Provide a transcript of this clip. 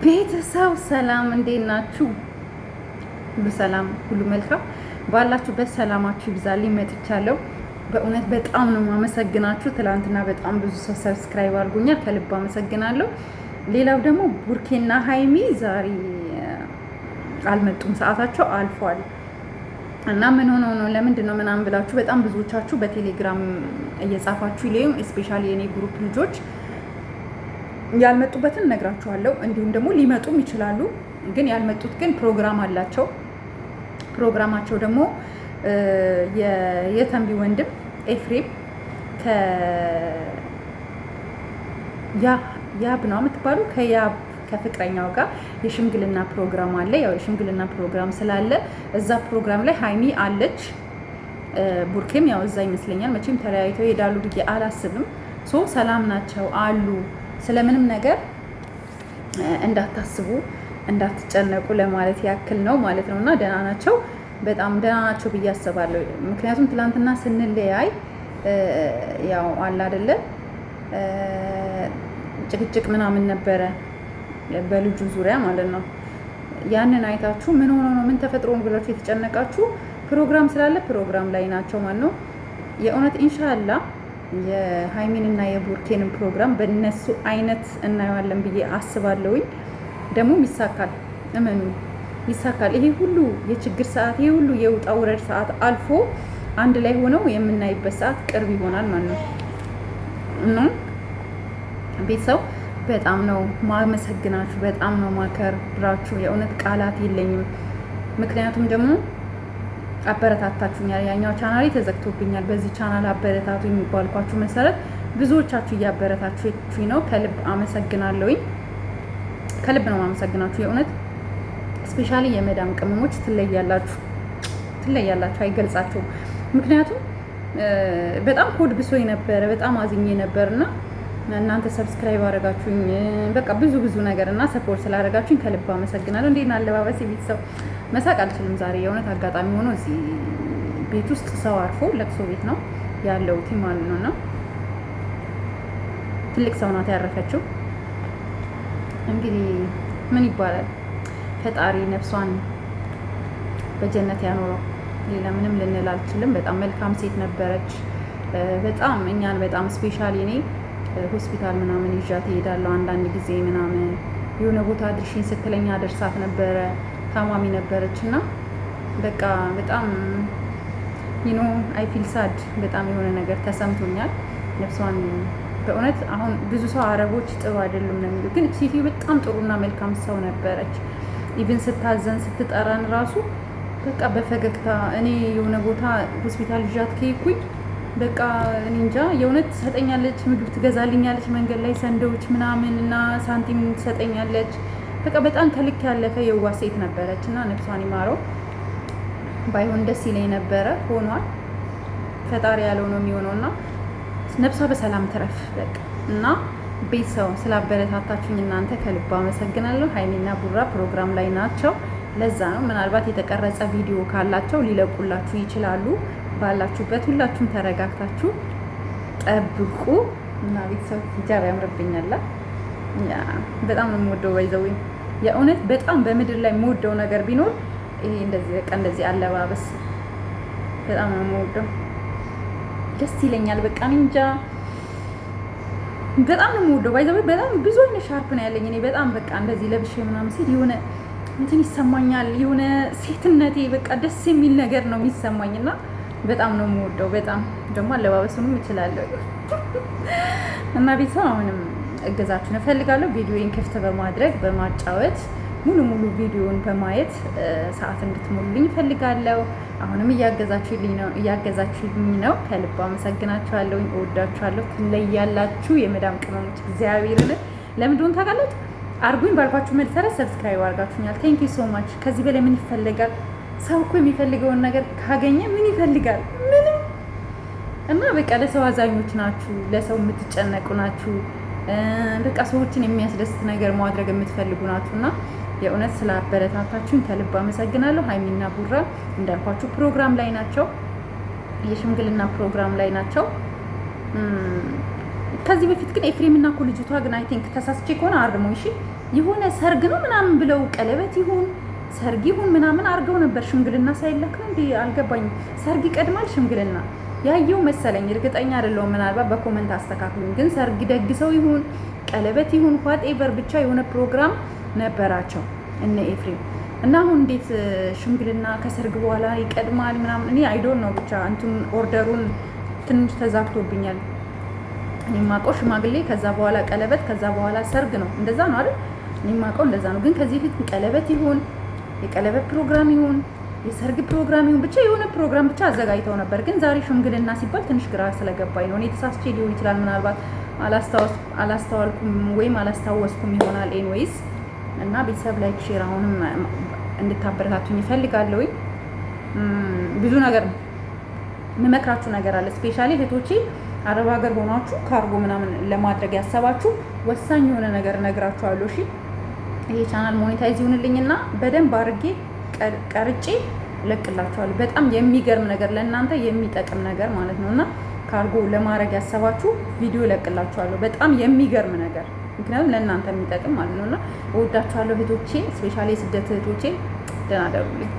ቤተሰብ ሰላም እንዴት ናችሁ? ሁሉ ሰላም፣ ሁሉ መልካም። ባላችሁበት ሰላማችሁ ይብዛልኝ። መጥቻለሁ። በእውነት በጣም ነው የማመሰግናችሁ። ትላንትና በጣም ብዙ ሰው ሰብስክራይብ አድርጎኛል፣ ከልብ አመሰግናለሁ። ሌላው ደግሞ ቡርኬና ሀይሚ ዛሬ አልመጡም፣ ሰዓታቸው አልፏል እና ምን ሆነው ነው ለምንድን ነው ምናምን ብላችሁ በጣም ብዙዎቻችሁ በቴሌግራም እየጻፋችሁ ይለኝ፣ ስፔሻሊ የኔ ግሩፕ ልጆች ያልመጡበትን እነግራችኋለሁ። እንዲሁም ደግሞ ሊመጡም ይችላሉ፣ ግን ያልመጡት ግን ፕሮግራም አላቸው። ፕሮግራማቸው ደግሞ የተንቢ ወንድም ኤፍሬም ያብ ነው የምትባሉ ከያብ ከፍቅረኛው ጋር የሽምግልና ፕሮግራም አለ። ያው የሽምግልና ፕሮግራም ስላለ እዛ ፕሮግራም ላይ ሀይሚ አለች፣ ቡርኬም ያው እዛ ይመስለኛል። መቼም ተለያይተው ይሄዳሉ ብዬ አላስብም። ሶ ሰላም ናቸው አሉ። ስለምንም ነገር እንዳታስቡ እንዳትጨነቁ ለማለት ያክል ነው ማለት ነው። እና ደህና ናቸው፣ በጣም ደህና ናቸው ብዬ አስባለሁ። ምክንያቱም ትላንትና ስንለያይ ያው አለ አይደለ ጭቅጭቅ ምናምን ነበረ በልጁ ዙሪያ ማለት ነው። ያንን አይታችሁ ምን ሆኖ ነው ምን ተፈጥሮ ነው ብላችሁ የተጨነቃችሁ ፕሮግራም ስላለ ፕሮግራም ላይ ናቸው ማለት ነው። የእውነት ኢንሻአላህ የሀይሚንና የቡርኬንን ፕሮግራም በእነሱ አይነት እናየዋለን ብዬ አስባለሁኝ። ደግሞ ይሳካል፣ እመኑ ይሳካል። ይሄ ሁሉ የችግር ሰዓት፣ ይሄ ሁሉ የውጣ ውረድ ሰዓት አልፎ አንድ ላይ ሆነው የምናይበት ሰዓት ቅርብ ይሆናል ማለት ነው። እና ቤተሰብ በጣም ነው ማመሰግናችሁ፣ በጣም ነው ማከብራችሁ። የእውነት ቃላት የለኝም። ምክንያቱም ደግሞ አበረታታችሁኛል። ያኛው ቻናሌ ተዘግቶብኛል። በዚህ ቻናል አበረታቱ የሚባልኳችሁ መሰረት ብዙዎቻችሁ እያበረታችሁኝ ነው። ከልብ አመሰግናለሁኝ። ከልብ ነው ማመሰግናችሁ። የእውነት ስፔሻሊ የመዳም ቅመሞች ትለያላችሁ፣ አይገልጻችሁም። ምክንያቱም በጣም ኮድ ብሶኝ ነበረ፣ በጣም አዝኜ ነበርና እናንተ ሰብስክራይብ አደረጋችሁኝ፣ በቃ ብዙ ነገር እና ሰፖርት ስላደረጋችሁኝ ከልብ አመሰግናለሁ። እንዴት ነው አለባበስ? ቤተሰብ መሳቅ አልችልም ዛሬ የእውነት አጋጣሚ ሆኖ እዚህ ቤት ውስጥ ሰው አርፎ ለቅሶ ቤት ነው ያለው ማለት ነው። እና ትልቅ ሰው ናት ያረፈችው። እንግዲህ ምን ይባላል፣ ፈጣሪ ነፍሷን በጀነት ያኖረው። ሌላ ምንም ልንል አልችልም። በጣም መልካም ሴት ነበረች። በጣም እኛን በጣም ስፔሻሊ እኔ ሆስፒታል ምናምን ይዣት እሄዳለሁ አንዳንድ ጊዜ ምናምን የሆነ ቦታ ድርሽኝ ስትለኛ ደርሳት ነበረ። ታማሚ ነበረች እና በቃ በጣም አይ ፊል ሳድ፣ በጣም የሆነ ነገር ተሰምቶኛል። ነፍሷን በእውነት አሁን ብዙ ሰው አረቦች ጥሩ አይደሉም ነው የሚሉ፣ ግን ሴትዮ በጣም ጥሩና መልካም ሰው ነበረች። ኢቭን ስታዘን ስትጠራን ራሱ በቃ በፈገግታ እኔ የሆነ ቦታ ሆስፒታል ይዣት ከሄድኩኝ በቃ እኔ እንጃ የእውነት ትሰጠኛለች፣ ምግብ ትገዛልኛለች፣ መንገድ ላይ ሰንደዎች ምናምን እና ሳንቲም ትሰጠኛለች። በቃ በጣም ከልክ ያለፈ የዋህ ሴት ነበረች እና ነፍሷን ይማረው። ባይሆን ደስ ይለኝ ነበረ፣ ሆኗል። ፈጣሪ ያለው ነው የሚሆነው እና ነፍሷ በሰላም ትረፍ በቃ። እና ቤተሰው ስላበረታታችሁኝ እናንተ ከልብ አመሰግናለሁ። ሀይሚና ቡራ ፕሮግራም ላይ ናቸው። ለዛ ነው ምናልባት የተቀረጸ ቪዲዮ ካላቸው ሊለቁላችሁ ይችላሉ። ባላችሁበት ሁላችሁም ተረጋግታችሁ ጠብቁ። እና ቤተሰብ ሂጃብ ያምርብኛል። በጣም ነው የምወደው። ባይዘው የእውነት በጣም በምድር ላይ የምወደው ነገር ቢኖር ይሄ እንደዚህ በቃ እንደዚህ አለባበስ በጣም ነው የምወደው። ደስ ይለኛል። በቃ እንጃ በጣም ነው የምወደው። ባይዘው በጣም ብዙ አይነት ሻርፕ ነው ያለኝ እኔ በጣም በቃ እንደዚህ ለብሼ ምናምን ሲል የሆነ እንትን ይሰማኛል። የሆነ ሴትነቴ በቃ ደስ የሚል ነገር ነው የሚሰማኝና በጣም ነው የምወደው። በጣም ደግሞ አለባበሱንም እችላለሁ። እና ቤተሰብ አሁንም እገዛችሁን እፈልጋለሁ። ቪዲዮን ክፍት በማድረግ በማጫወት ሙሉ ቪዲዮን በማየት ሰዓት እንድትሞሉልኝ እፈልጋለሁ። አሁንም እያገዛችሁልኝ ነው። ከልብ አመሰግናችኋለሁ። እወዳችኋለሁ። ትለያላችሁ የመዳም ቅመሞች። እግዚአብሔርን ለምንድን ታውቃላችሁ? አርጉኝ ባልኳችሁ መሰረት ሰብስክራይብ አድርጋችሁኛል። ቴንክ ዩ ሶ ማች። ከዚህ በላይ ምን ይፈልጋል? ሰው እኮ የሚፈልገውን ነገር ካገኘ ምን ይፈልጋል? ምንም። እና በቃ ለሰው አዛኞች ናችሁ፣ ለሰው የምትጨነቁ ናችሁ። በቃ ሰዎችን የሚያስደስት ነገር ማድረግ የምትፈልጉ ናችሁ። እና የእውነት ስላበረታታችሁኝ ከልብ አመሰግናለሁ። ሀይሚና ቡራ እንዳልኳችሁ ፕሮግራም ላይ ናቸው፣ የሽምግልና ፕሮግራም ላይ ናቸው። ከዚህ በፊት ግን ኤፍሬም እና እኮ ልጅቷ ግን አይ ቲንክ ተሳስቼ ከሆነ አርሞኝ እሺ የሆነ ሰርግ ነው ምናምን ብለው ቀለበት ይሁን ሰርግ ይሁን ምናምን አድርገው ነበር። ሽምግልና ሳይላክ ነው እንዴ? አልገባኝም። ሰርግ ይቀድማል ሽምግልና ያየው መሰለኝ፣ እርግጠኛ አይደለሁም። ምናልባት በኮመንት አስተካክሉኝ። ግን ሰርግ ደግሰው ይሁን ቀለበት ይሁን ዋት ኤቨር ብቻ የሆነ ፕሮግራም ነበራቸው እነ ኤፍሬም እና አሁን እንዴት ሽምግልና ከሰርግ በኋላ ይቀድማል ምናምን? እኔ አይዶን ነው ብቻ እንትን ኦርደሩን ትንሽ ተዛግቶብኛል። እኔ የማውቀው ሽማግሌ ከዛ በኋላ ቀለበት ከዛ በኋላ ሰርግ ነው። እንደዛ ነው አይደል? እኔ የማውቀው እንደዛ ነው። ግን ከዚህ ፊት ቀለበት ይሁን የቀለበት ፕሮግራም ይሁን የሰርግ ፕሮግራም ይሁን ብቻ የሆነ ፕሮግራም ብቻ አዘጋጅተው ነበር። ግን ዛሬ ሽምግልና ሲባል ትንሽ ግራ ስለገባኝ ነው። እኔ ተሳስቼ ሊሆን ይችላል፣ ምናልባት አላስተዋልኩም ወይም አላስታወስኩም ይሆናል። ኤንዌይስ እና ቤተሰብ ላይክ ሼር አሁንም እንድታበረታቱኝ ይፈልጋለሁ። ብዙ ነገር የምመክራችሁ ነገር አለ። ስፔሻሊ እህቶቼ አረብ ሀገር ሆናችሁ ካርጎ ምናምን ለማድረግ ያሰባችሁ ወሳኝ የሆነ ነገር እነግራችኋለሁ። እሺ ይሄ ቻናል ሞኔታይዝ ይሁንልኝና በደንብ አድርጌ ቀርጬ እለቅላችኋለሁ። በጣም የሚገርም ነገር ለእናንተ የሚጠቅም ነገር ማለት ነው። እና ካርጎ ለማድረግ ያሰባችሁ ቪዲዮ እለቅላችኋለሁ። በጣም የሚገርም ነገር፣ ምክንያቱም ለእናንተ የሚጠቅም ማለት ነው። እና እወዳችኋለሁ እህቶቼ፣ ስፔሻሊ የስደት እህቶቼ። ደህና ደሩልኝ።